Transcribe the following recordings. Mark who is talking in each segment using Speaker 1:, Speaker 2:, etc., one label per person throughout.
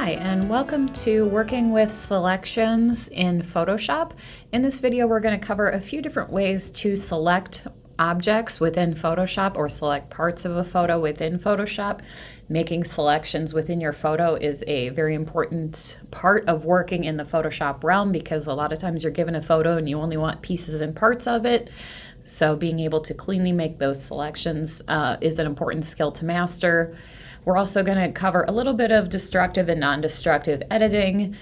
Speaker 1: Hi, and welcome to Working with Selections in Photoshop. In this video, we're going to cover a few different ways to select objects within Photoshop or select parts of a photo within Photoshop. Making selections within your photo is a very important part of working in the Photoshop realm because a lot of times you're given a photo and you only want pieces and parts of it. So being able to cleanly make those selections is an important skill to master. We're also going to cover a little bit of destructive and non-destructive editing,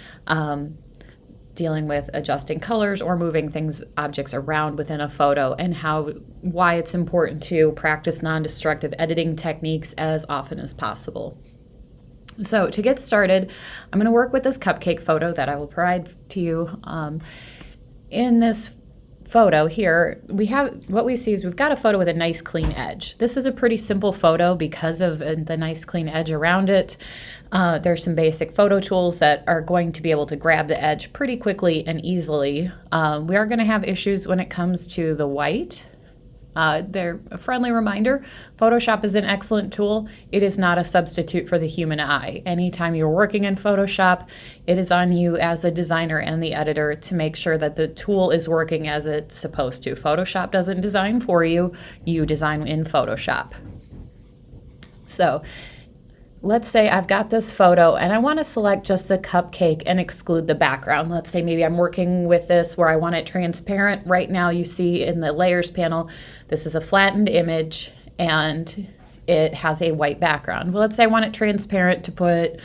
Speaker 1: dealing with adjusting colors or moving objects around within a photo, and why it's important to practice non-destructive editing techniques as often as possible. So to get started, I'm going to work with this cupcake photo that I will provide to you. In this photo here, what we see is we've got a photo with a nice clean edge. This is a pretty simple photo because of the nice clean edge around it. There's some basic photo tools that are going to be able to grab the edge pretty quickly and easily. We are going to have issues when it comes to the white. They're a friendly reminder. Photoshop is an excellent tool. It is not a substitute for the human eye. Anytime you're working in Photoshop, it is on you as a designer and the editor to make sure that the tool is working as it's supposed to. Photoshop doesn't design for you. You design in Photoshop. So let's say I've got this photo and I want to select just the cupcake and exclude the background. Let's say maybe I'm working with this where I want it transparent. Right now you see in the layers panel, this is a flattened image and it has a white background. Well, let's say I want it transparent to put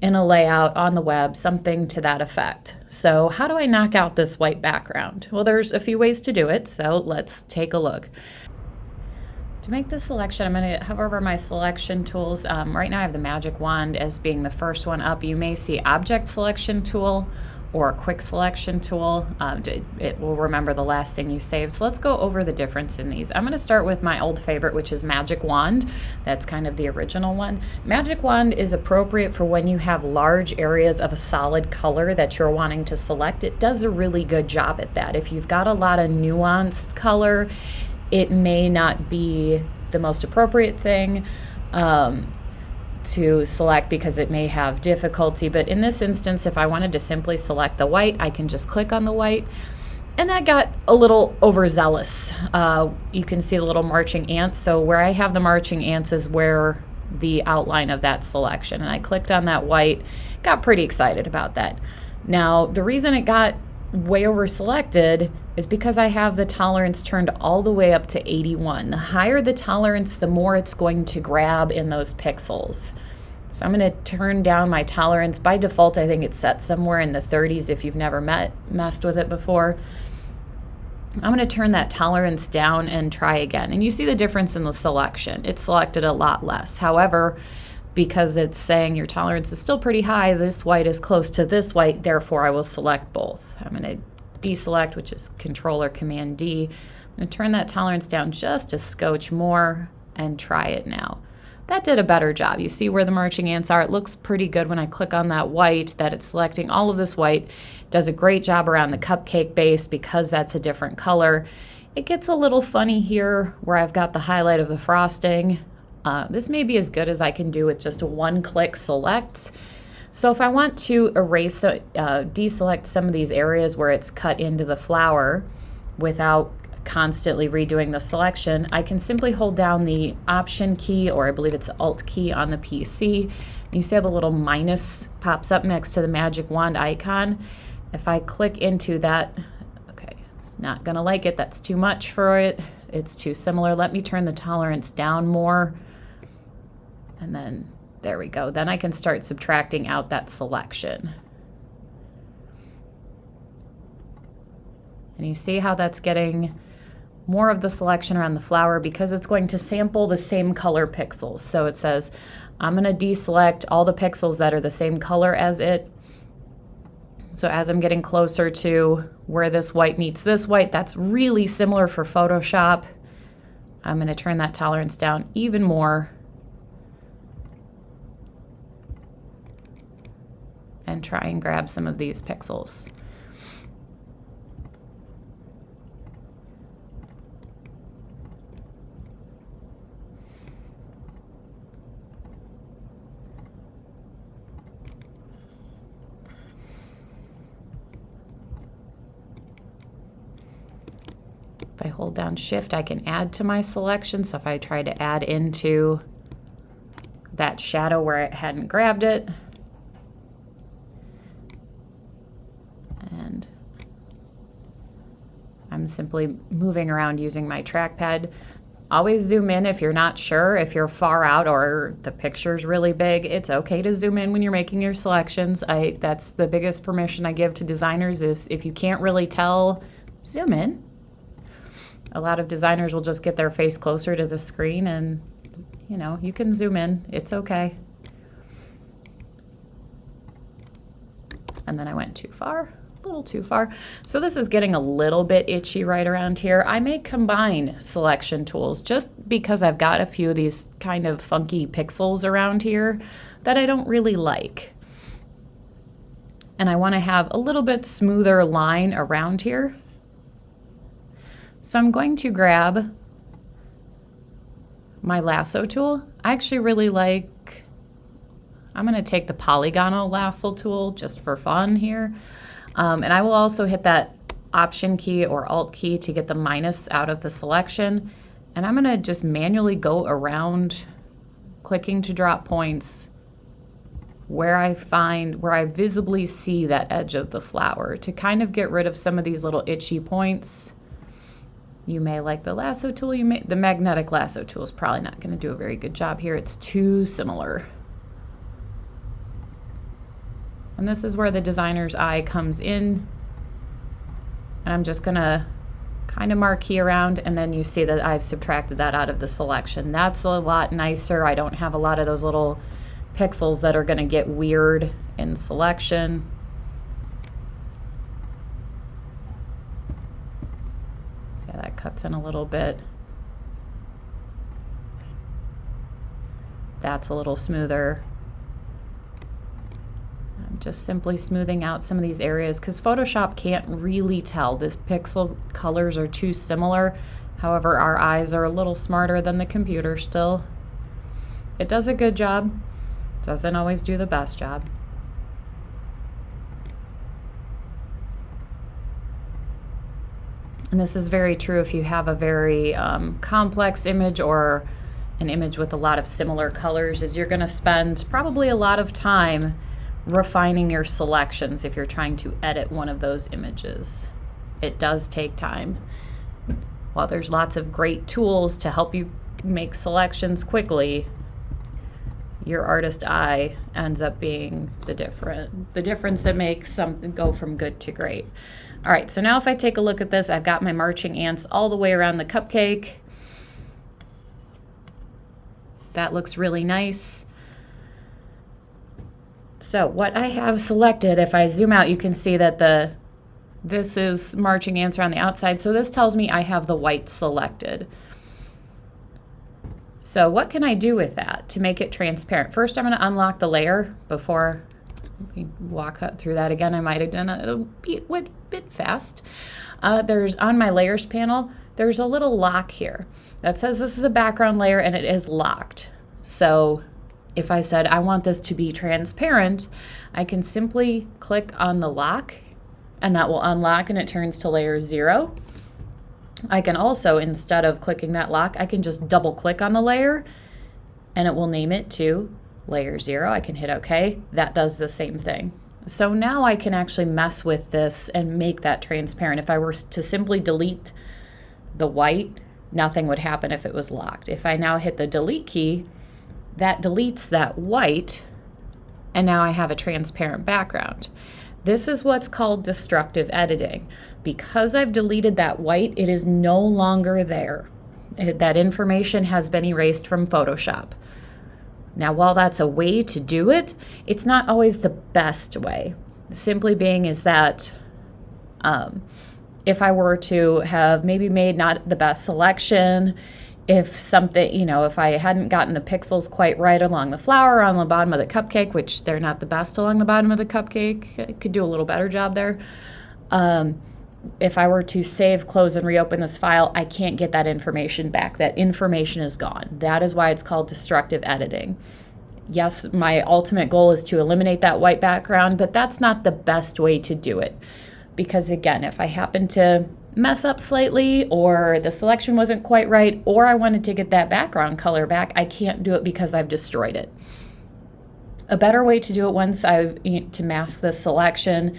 Speaker 1: in a layout on the web, something to that effect. So how do I knock out this white background? Well, there's a few ways to do it, so let's take a look. To make this selection, I'm going to hover over my selection tools. Right now I have the magic wand as being the first one up. You may see object selection tool or a quick selection tool. It will remember the last thing you saved. So let's go over the difference in these. I'm going to start with my old favorite, which is magic wand. That's kind of the original one. Magic wand is appropriate for when you have large areas of a solid color that you're wanting to select. It does a really good job at that. If you've got a lot of nuanced color, it may not be the most appropriate thing to select because it may have difficulty. But in this instance, if I wanted to simply select the white, I can just click on the white. And that got a little overzealous. You can see the little marching ants. So where I have the marching ants is where the outline of that selection. And I clicked on that white, got pretty excited about that. Now, the reason it got way over selected is because I have the tolerance turned all the way up to 81. The higher the tolerance, the more it's going to grab in those pixels. So I'm going to turn down my tolerance. By default, I think it's set somewhere in the 30s if you've never messed with it before. I'm going to turn that tolerance down and try again. And you see the difference in the selection. It's selected a lot less. However, because it's saying your tolerance is still pretty high, this white is close to this white, therefore I will select both. I'm going to deselect, which is Control or Command D. I'm going to turn that tolerance down just a scotch more and try it now. That did a better job. You see where the marching ants are? It looks pretty good when I click on that white, that it's selecting all of this white. It does a great job around the cupcake base because that's a different color. It gets a little funny here where I've got the highlight of the frosting. This may be as good as I can do with just a one-click select. So if I want to erase, deselect some of these areas where it's cut into the flower without constantly redoing the selection, I can simply hold down the Option key, or I believe it's Alt key on the PC. You see how the little minus pops up next to the magic wand icon. If I click into that, okay, it's not going to like it. That's too much for it. It's too similar. Let me turn the tolerance down more. And then there we go. Then I can start subtracting out that selection. And you see how that's getting more of the selection around the flower because it's going to sample the same color pixels. So it says, I'm going to deselect all the pixels that are the same color as it. So as I'm getting closer to where this white meets this white, that's really similar for Photoshop. I'm going to turn that tolerance down even more and try and grab some of these pixels. If I hold down Shift, I can add to my selection. So if I try to add into that shadow where it hadn't grabbed it, and I'm simply moving around using my trackpad. Always zoom in if you're not sure. If you're far out or the picture's really big, it's okay to zoom in when you're making your selections. That's the biggest permission I give to designers is if you can't really tell, zoom in. A lot of designers will just get their face closer to the screen and, you know, you can zoom in. It's okay. And then I went too far. A little too far. So this is getting a little bit itchy right around here. I may combine selection tools just because I've got a few of these kind of funky pixels around here that I don't really like. And I want to have a little bit smoother line around here. So I'm going to grab my lasso tool. I actually really like, I'm going to take the polygonal lasso tool just for fun here. And I will also hit that Option key or Alt key to get the minus out of the selection. And I'm going to just manually go around, clicking to drop points where I visibly see that edge of the flower to kind of get rid of some of these little itchy points. You may like the lasso tool, the magnetic lasso tool is probably not going to do a very good job here. It's too similar. And this is where the designer's eye comes in. And I'm just gonna kind of marquee around, and then you see that I've subtracted that out of the selection. That's a lot nicer. I don't have a lot of those little pixels that are gonna get weird in selection. See how that cuts in a little bit. That's a little smoother. Just simply smoothing out some of these areas because Photoshop can't really tell. The pixel colors are too similar. However, our eyes are a little smarter than the computer still. It does a good job. Doesn't always do the best job. And this is very true if you have a very complex image or an image with a lot of similar colors, is you're going to spend probably a lot of time refining your selections if you're trying to edit one of those images. It does take time. While there's lots of great tools to help you make selections quickly, your artist eye ends up being the difference that makes something go from good to great. All right, so now if I take a look at this, I've got my marching ants all the way around the cupcake. That looks really nice. So what I have selected, if I zoom out, you can see that this is marching ants around the outside. So this tells me I have the white selected. So what can I do with that to make it transparent? First, I'm going to unlock the layer before we walk through that again. I might have done it a bit fast. There's on my layers panel, there's a little lock here that says this is a background layer and it is locked. So if I said I want this to be transparent, I can simply click on the lock and that will unlock and it turns to layer 0. I can also, instead of clicking that lock, I can just double click on the layer and it will name it to layer 0. I can hit OK. That does the same thing. So now I can actually mess with this and make that transparent. If I were to simply delete the white, nothing would happen if it was locked. If I now hit the delete key, that deletes that white, and now I have a transparent background. This is what's called destructive editing. Because I've deleted that white, it is no longer there. That information has been erased from Photoshop. Now, while that's a way to do it, it's not always the best way. Simply being is that if I were to have maybe made not the best selection, if something, if I hadn't gotten the pixels quite right along the flower on the bottom of the cupcake, which they're not the best along the bottom of the cupcake, I could do a little better job there. If I were to save, close, and reopen this file, I can't get that information back. That information is gone. That is why it's called destructive editing. Yes, my ultimate goal is to eliminate that white background, but that's not the best way to do it. Because again, if I happen to mess up slightly, or the selection wasn't quite right, or I wanted to get that background color back, I can't do it because I've destroyed it. A better way to do it once to mask the selection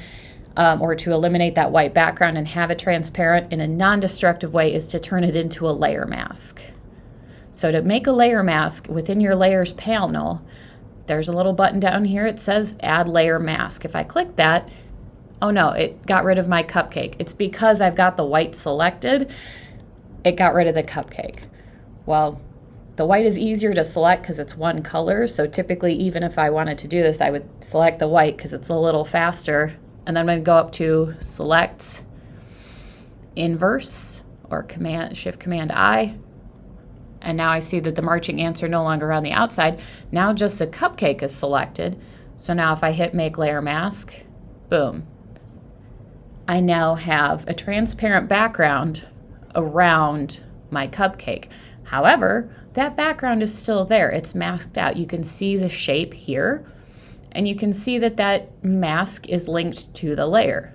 Speaker 1: or to eliminate that white background and have it transparent in a non-destructive way is to turn it into a layer mask. So to make a layer mask within your layers panel, there's a little button down here. It says add layer mask. If I click that, oh no, it got rid of my cupcake. It's because I've got the white selected, it got rid of the cupcake. Well, the white is easier to select because it's one color. So typically, even if I wanted to do this, I would select the white because it's a little faster. And then I'm going to go up to select inverse or Shift Command I. And now I see that the marching ants are no longer on the outside. Now just the cupcake is selected. So now if I hit make layer mask, boom. I now have a transparent background around my cupcake. However, that background is still there. It's masked out. You can see the shape here, and you can see that that mask is linked to the layer.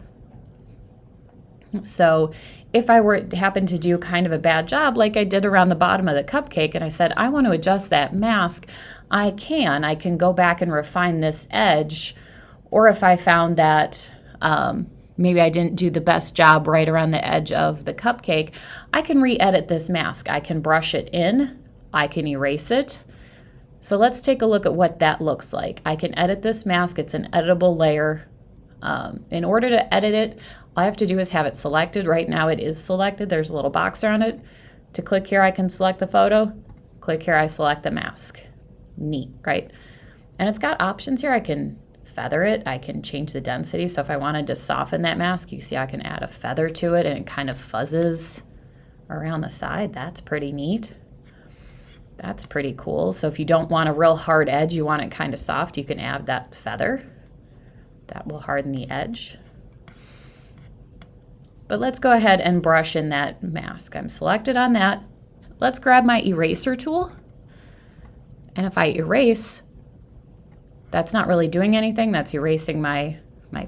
Speaker 1: So if I were to happen to do kind of a bad job like I did around the bottom of the cupcake and I said, I want to adjust that mask, I can go back and refine this edge. Or if I found that maybe I didn't do the best job right around the edge of the cupcake, I can re-edit this mask. I can brush it in, I can erase it. So let's take a look at what that looks like. I can edit this mask. It's an editable layer. In order to edit it, all I have to do is have it selected. Right now it is selected. There's a little box around it. To click here, I can select the photo. Click here, I select the mask. Neat, right? And it's got options here. I can feather it. I can change the density. So if I wanted to soften that mask, you see I can add a feather to it and it kind of fuzzes around the side. That's pretty neat. That's pretty cool. So if you don't want a real hard edge, you want it kind of soft, you can add that feather. That will harden the edge. But let's go ahead and brush in that mask. I'm selected on that. Let's grab my eraser tool. And if I erase, that's not really doing anything. That's erasing my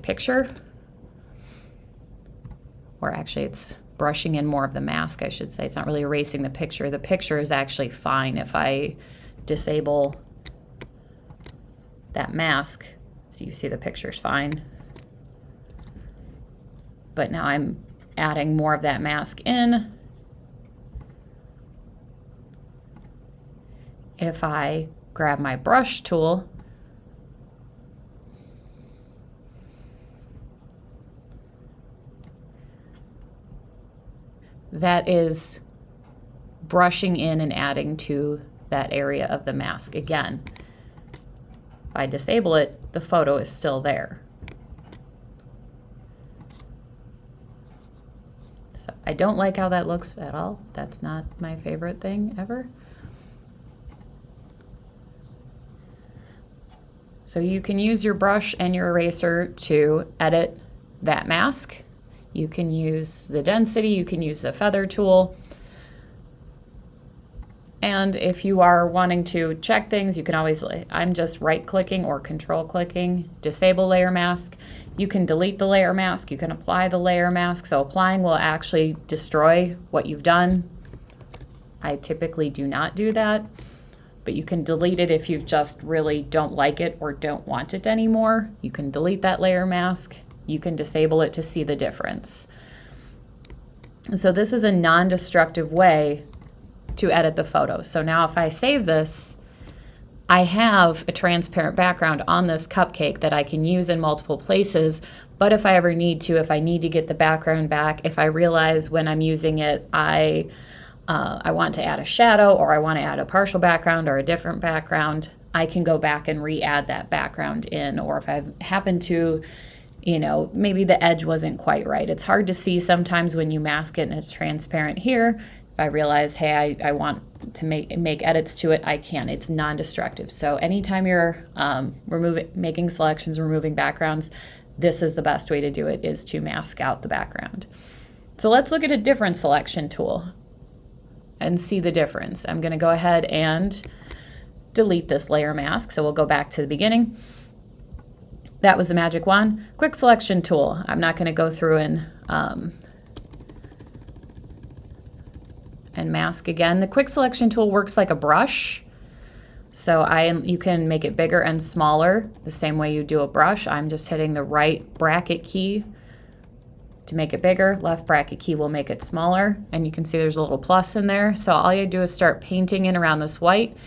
Speaker 1: picture. Or actually it's brushing in more of the mask, I should say. It's not really erasing the picture. The picture is actually fine if I disable that mask. So you see the picture's fine. But now I'm adding more of that mask in. If I grab my brush tool, that is brushing in and adding to that area of the mask. Again, if I disable it, the photo is still there. So I don't like how that looks at all. That's not my favorite thing ever. So you can use your brush and your eraser to edit that mask. You can use the density, you can use the feather tool. And if you are wanting to check things, you can always, I'm just right-clicking or control-clicking, disable layer mask. You can delete the layer mask, you can apply the layer mask. So applying will actually destroy what you've done. I typically do not do that, but you can delete it if you just really don't like it or don't want it anymore. You can delete that layer mask. You can disable it to see the difference. So this is a non-destructive way to edit the photo. So now if I save this, I have a transparent background on this cupcake that I can use in multiple places. But if I ever need to, if I need to get the background back, if I realize when I'm using it, I want to add a shadow, or I want to add a partial background or a different background, I can go back and re-add that background in. Or if I happen to, maybe the edge wasn't quite right. It's hard to see sometimes when you mask it and it's transparent here. If I realize, hey, I want to make edits to it, I can. It's non-destructive. So anytime you're making selections, removing backgrounds, this is the best way to do it, is to mask out the background. So let's look at a different selection tool and see the difference. I'm going to go ahead and delete this layer mask. So we'll go back to the beginning. That was the magic wand. Quick selection tool. I'm not going to go through and and mask again. The quick selection tool works like a brush. So you can make it bigger and smaller the same way you do a brush. I'm just hitting the right bracket key to make it bigger. Left bracket key will make it smaller. And you can see there's a little plus in there. So all you do is start painting in around this white.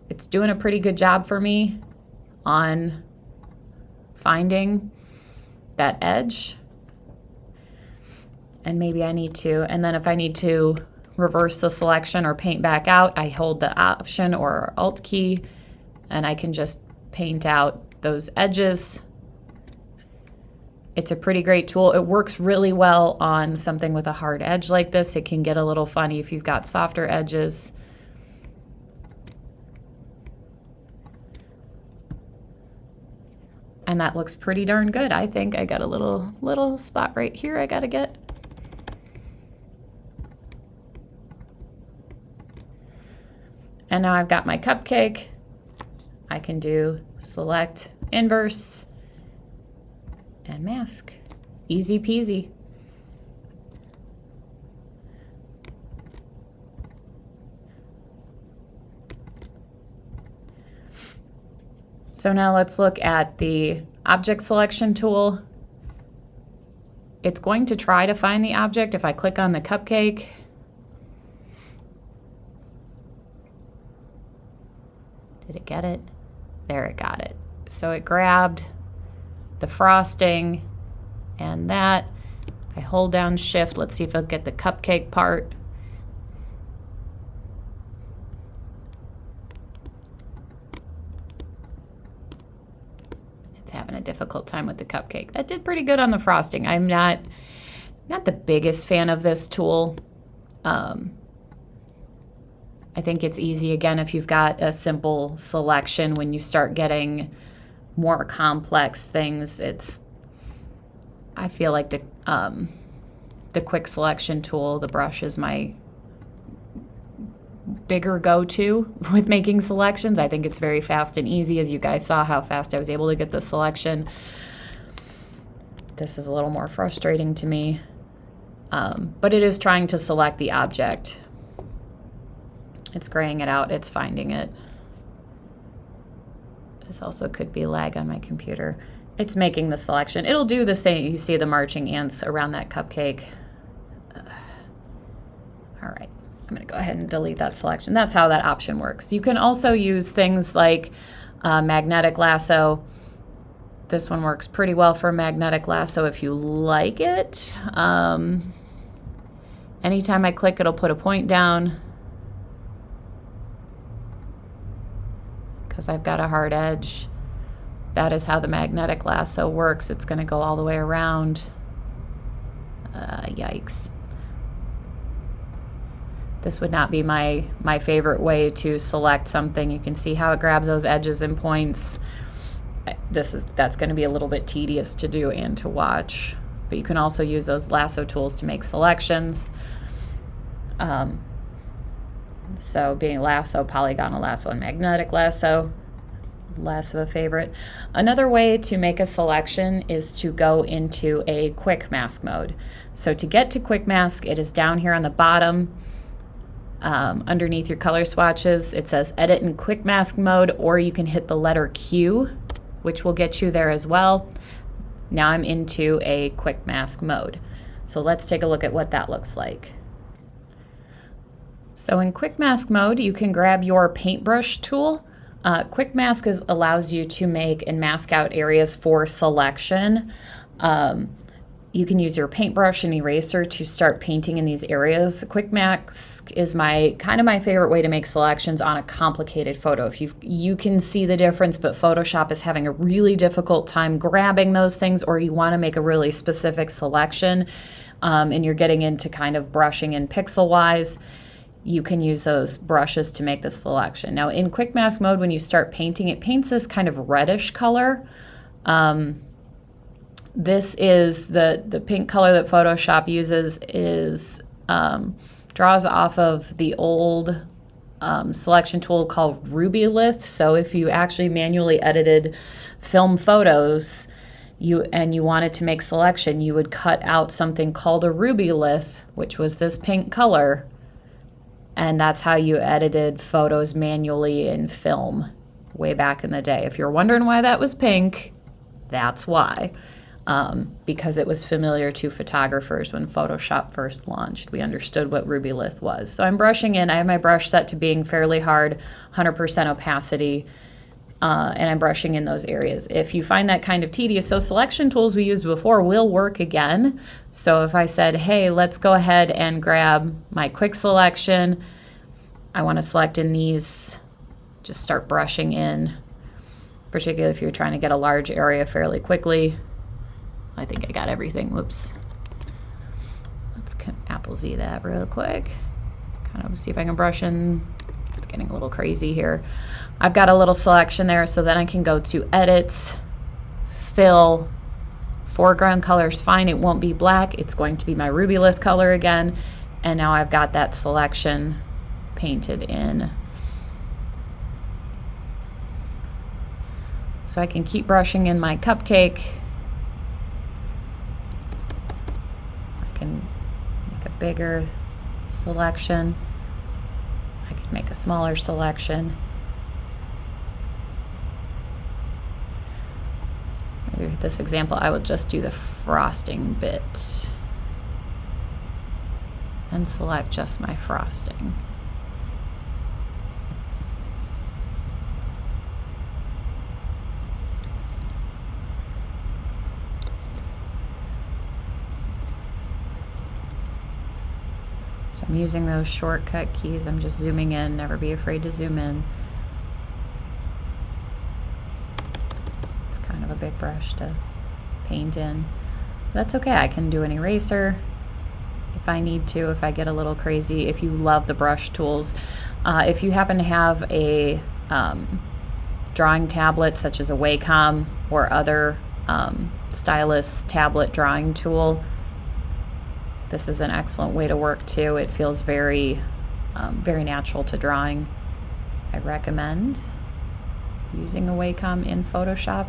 Speaker 1: It's doing a pretty good job for me on finding that edge. And maybe I need to, and then if I need to reverse the selection or paint back out, I hold the Option or Alt key and I can just paint out those edges. It's a pretty great tool. It works really well on something with a hard edge like this. It can get a little funny if you've got softer edges. And that looks pretty darn good. I think I got a little spot right here I gotta get. And now I've got my cupcake. I can do select, inverse, and mask. Easy peasy. So now let's look at the object selection tool. It's going to try to find the object if I click on the cupcake. Did it get it? There, it got it. So it grabbed the frosting and that. I hold down Shift. Let's see if I'll get the cupcake part. It's having a difficult time with the cupcake. That did pretty good on the frosting. I'm not the biggest fan of this tool. I think it's easy, again, if you've got a simple selection. When you start getting more complex things, I feel like the quick selection tool, the brush, is my bigger go-to with making selections. I think it's very fast and easy, as you guys saw how fast I was able to get the selection. This is a little more frustrating to me, but it is trying to select the object. It's graying it out, it's finding it. This also could be lag on my computer. It's making the selection. It'll do the same. You see the marching ants around that cupcake. All right, I'm gonna go ahead and delete that selection. That's how that option works. You can also use things like magnetic lasso. This one works pretty well for magnetic lasso if you like it. Anytime I click, it'll put a point down. Because I've got a hard edge. That is how the magnetic lasso works. It's going to go all the way around. Yikes. This would not be my favorite way to select something. You can see how it grabs those edges and points. That's going to be a little bit tedious to do and to watch. But you can also use those lasso tools to make selections. So being lasso, polygonal lasso, and magnetic lasso, less of a favorite. Another way to make a selection is to go into a quick mask mode. So to get to quick mask, it is down here on the bottom underneath your color swatches. It says edit in quick mask mode, or you can hit the letter Q, which will get you there as well. Now I'm into a quick mask mode. So let's take a look at what that looks like. So in quick mask mode, you can grab your paintbrush tool. Quick mask allows you to make and mask out areas for selection. You can use your paintbrush and eraser to start painting in these areas. Quick mask is my favorite way to make selections on a complicated photo. If you can see the difference, but Photoshop is having a really difficult time grabbing those things, or you want to make a really specific selection, and you're getting into kind of brushing and pixel wise, you can use those brushes to make the selection. Now in quick mask mode, when you start painting, it paints this kind of reddish color. This is the pink color that Photoshop uses draws off of the old selection tool called Rubylith. So if you actually manually edited film photos and you wanted to make selection, you would cut out something called a Rubylith, which was this pink color, And that's how you edited photos manually in film way back in the day. If you're wondering why that was pink, that's why. Because it was familiar to photographers when Photoshop first launched. We understood what Rubylith was. So I'm brushing in. I have my brush set to being fairly hard, 100% opacity, and I'm brushing in those areas. If you find that kind of tedious, so selection tools we used before will work again. So if I said, hey, let's go ahead and grab my quick selection, I want to select in these, just start brushing in, particularly if you're trying to get a large area fairly quickly. I think I got everything. Whoops. Let's Apple Z that real quick. Kind of see if I can brush in. It's getting a little crazy here. I've got a little selection there, so then I can go to Edit, Fill, Foreground color is fine. It won't be black. It's going to be my Rubylith color again. And now I've got that selection painted in. So I can keep brushing in my cupcake. Make a bigger selection. I could make a smaller selection. Maybe for this example, I will just do the frosting bit and select just my frosting. I'm using those shortcut keys. I'm just zooming in. Never be afraid to zoom in. It's kind of a big brush to paint in. That's okay. I can do an eraser if I need to, if I get a little crazy. If you love the brush tools, if you happen to have a drawing tablet such as a Wacom or other stylus tablet drawing tool, this is an excellent way to work too. It feels very, very natural to drawing. I recommend using a Wacom in Photoshop,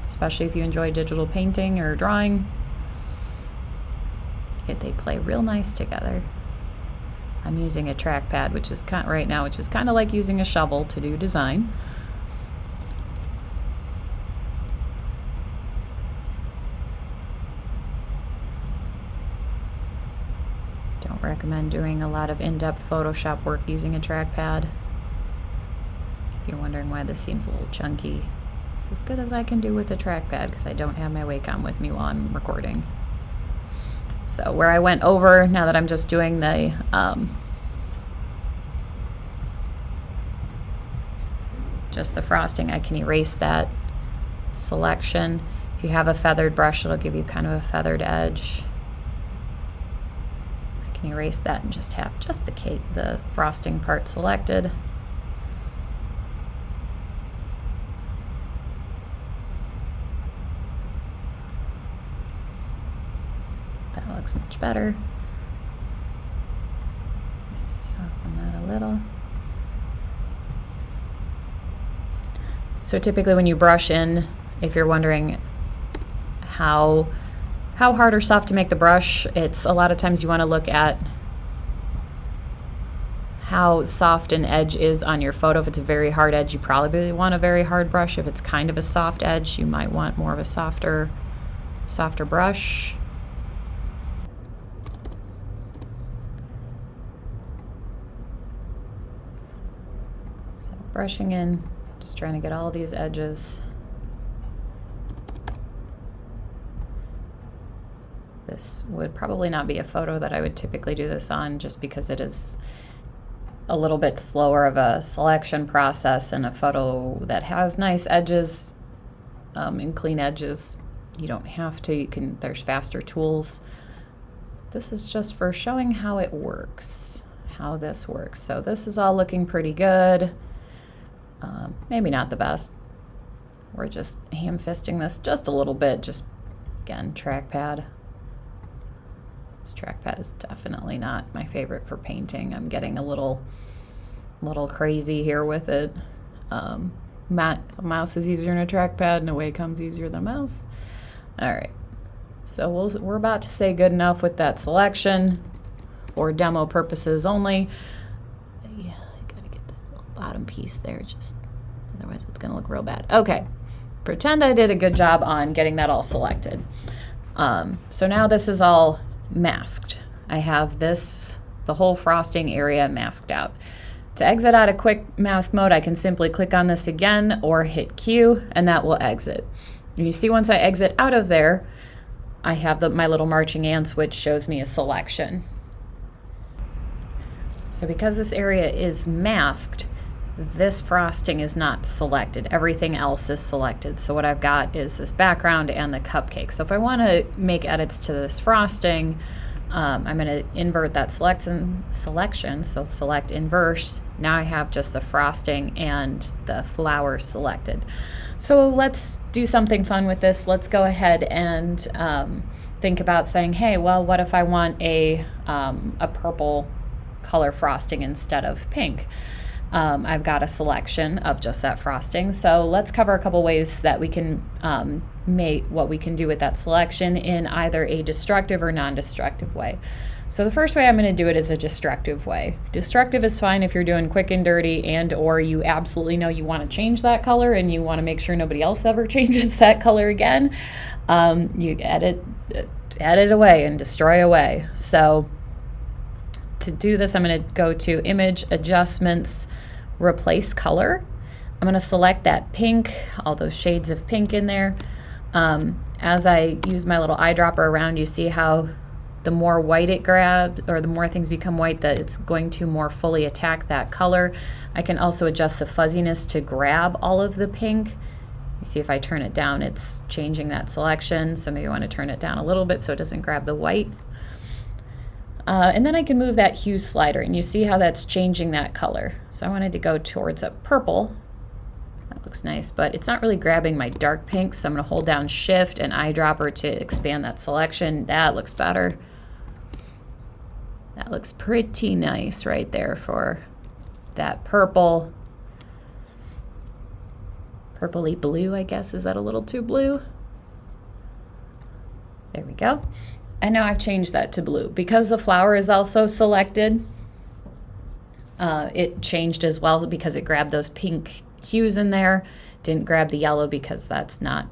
Speaker 1: especially if you enjoy digital painting or drawing. They play real nice together. I'm using a trackpad, which is right now, which is kind of like using a shovel to do design. Recommend doing a lot of in-depth Photoshop work using a trackpad. If you're wondering why this seems a little chunky, it's as good as I can do with a trackpad because I don't have my Wacom with me while I'm recording. So where I went over, now that I'm just doing the just the frosting, I can erase that selection. If you have a feathered brush, it'll give you kind of a feathered edge. Erase that and just have just the frosting part selected. That looks much better. Soften that a little. So typically when you brush in, if you're wondering how hard or soft to make the brush, it's a lot of times you want to look at how soft an edge is on your photo. If it's a very hard edge, you probably want a very hard brush. If it's kind of a soft edge, you might want more of a softer brush. So brushing in, just trying to get all these edges. This would probably not be a photo that I would typically do this on, just because it is a little bit slower of a selection process, and a photo that has nice edges and clean edges, you don't have to. There's faster tools. This is just for showing how it works, how this works. So this is all looking pretty good. Maybe not the best. We're just ham-fisting this just a little bit. Just, again, trackpad. This trackpad is definitely not my favorite for painting. I'm getting a little crazy here with it. A mouse is easier than a trackpad, and a Wacom's easier than a mouse. All right, so we're about to say good enough with that selection for demo purposes only. bottom piece there, just otherwise it's gonna look real bad. Okay, pretend I did a good job on getting that all selected. So now this is all masked. I have this, the whole frosting area masked out. To exit out of quick mask mode, I can simply click on this again or hit Q, and that will exit. And you see once I exit out of there, I have my little marching ants, which shows me a selection. So because this area is masked, this frosting is not selected. Everything else is selected. So what I've got is this background and the cupcake. So if I want to make edits to this frosting, I'm going to invert that selection. So select inverse. Now I have just the frosting and the flower selected. So let's do something fun with this. Let's go ahead and think about saying, hey, well, what if I want a purple color frosting instead of pink? I've got a selection of just that frosting. So let's cover a couple ways that we can make what we can do with that selection in either a destructive or non-destructive way. So the first way I'm going to do it is a destructive way. Destructive is fine if you're doing quick and dirty and or you absolutely know you want to change that color and you want to make sure nobody else ever changes that color again. You edit away and destroy away. So to do this, I'm going to go to Image, Adjustments, Replace Color. I'm going to select that pink, all those shades of pink in there. As I use my little eyedropper around, you see how the more white it grabs, or the more things become white, that it's going to more fully attack that color. I can also adjust the fuzziness to grab all of the pink. You see if I turn it down, it's changing that selection. So maybe I want to turn it down a little bit so it doesn't grab the white. And then I can move that hue slider, and you see how that's changing that color. So I wanted to go towards a purple. That looks nice, but it's not really grabbing my dark pink, so I'm going to hold down Shift and eyedropper to expand that selection. That looks better. That looks pretty nice right there for that purple. Purpley blue, I guess. Is that a little too blue? There we go. And now I've changed that to blue. Because the flower is also selected, it changed as well because it grabbed those pink hues in there. Didn't grab the yellow because that's not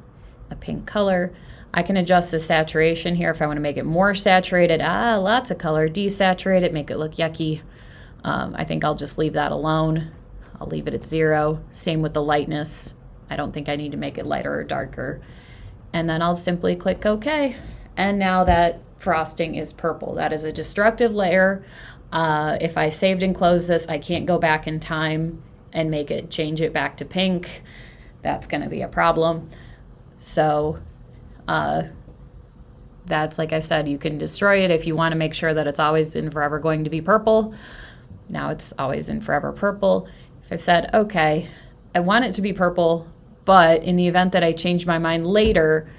Speaker 1: a pink color. I can adjust the saturation here if I want to make it more saturated. Lots of color. Desaturate it, make it look yucky. I think I'll just leave that alone. I'll leave it at 0. Same with the lightness. I don't think I need to make it lighter or darker. And then I'll simply click OK. And now that frosting is purple. That is a destructive layer. If I saved and closed this, I can't go back in time and change it back to pink. That's going to be a problem. So that's, like I said, you can destroy it if you want to make sure that it's always and forever going to be purple. Now it's always and forever purple. If I said, okay, I want it to be purple, but in the event that I change my mind later,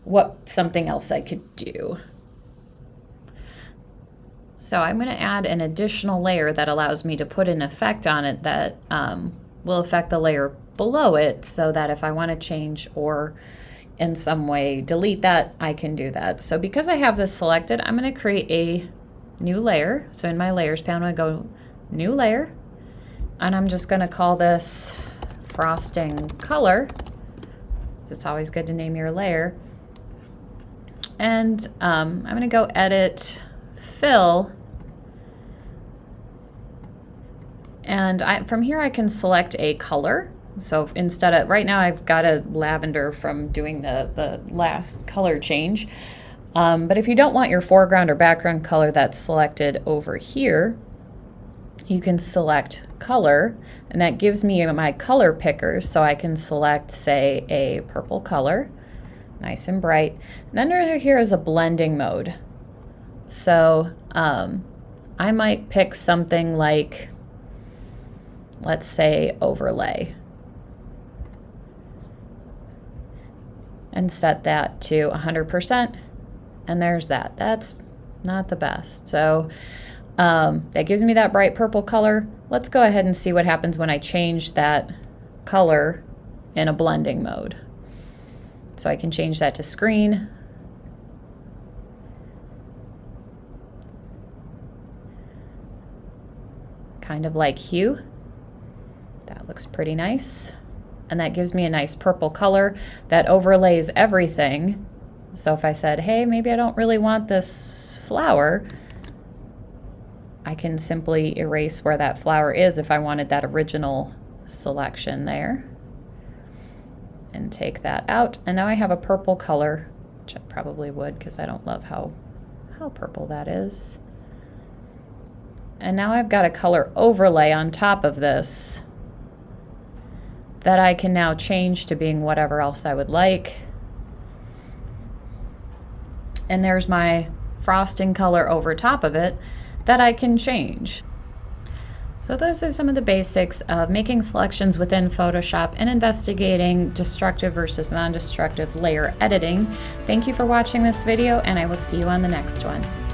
Speaker 1: what something else I could do. So I'm going to add an additional layer that allows me to put an effect on it that will affect the layer below it, so that if I want to change or in some way delete that, I can do that. So because I have this selected, I'm going to create a new layer. So in my layers panel, I go new layer, and I'm just going to call this frosting color. It's always good to name your layer. And I'm going to go edit fill, and from here I can select a color. So instead of, right now I've got a lavender from doing the last color change, but if you don't want your foreground or background color that's selected over here, you can select color, and that gives me my color picker, so I can select, say, a purple color, nice and bright. And under here is a blending mode. So I might pick something like, let's say, overlay, and set that to 100%. And there's that. That's not the best. So that gives me that bright purple color. Let's go ahead and see what happens when I change that color in a blending mode. So I can change that to screen. Kind of like hue. That looks pretty nice. And that gives me a nice purple color that overlays everything. So if I said, hey, maybe I don't really want this flower, I can simply erase where that flower is if I wanted that original selection there. And take that out. And now I have a purple color, which I probably would because I don't love how purple that is. And now I've got a color overlay on top of this that I can now change to being whatever else I would like. And there's my frosting color over top of it that I can change. So those are some of the basics of making selections within Photoshop and investigating destructive versus non-destructive layer editing. Thank you for watching this video, and I will see you on the next one.